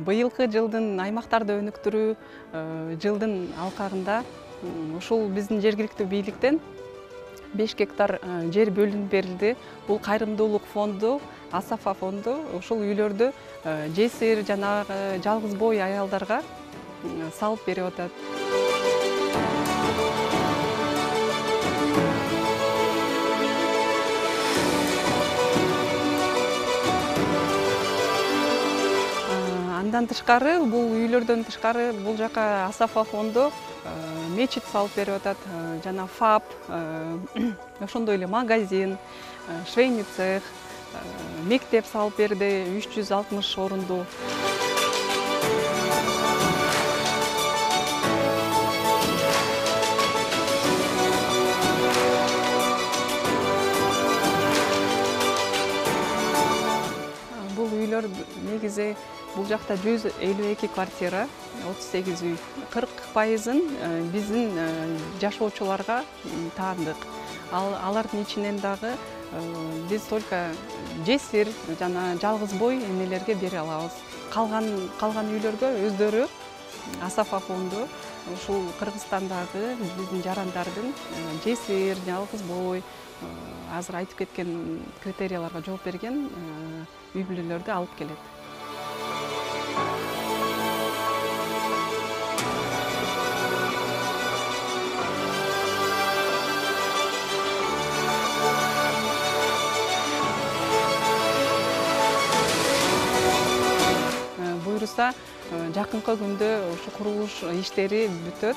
Быйылкы жылдын аймактарда өнүктүрүү жылдын алкагында ушул биздин жергиликтүү бийликтен 5 гектар жер бөлүнүп берилди. Бул кайрымдуулук фонду, АСАФА фонду ушул үйлөрдү жесир жанагы жалгыз бой аялдарга салып берип атат. Андан тышкары, бул үйлөрдөн тышкары бул жака АСАФА фонду мечит салып берип атат, жана ФАП, ошондой эле магазин, швейный цех, мектеп салып берди, 360 орундуу. Бул үйлөр негизи бул жакта 152 квартира, 38 үй. 40%-ын биздин жашоочуларга таандык. Алардын ичинен дагы биз только жесир жана жалгыз бой эмелерге бере алабыз. Калган үйлөргө өздөрү АСАФА фонду ушул Кыргызстандагы биздин жарандардын жесир, жалгыз бой, азыр айтып кеткен критерияларга жооп берген үй бүлөлөрдү алып келет. Буйруса, жакынкы күндө ушу курулуш иштери бүтөт.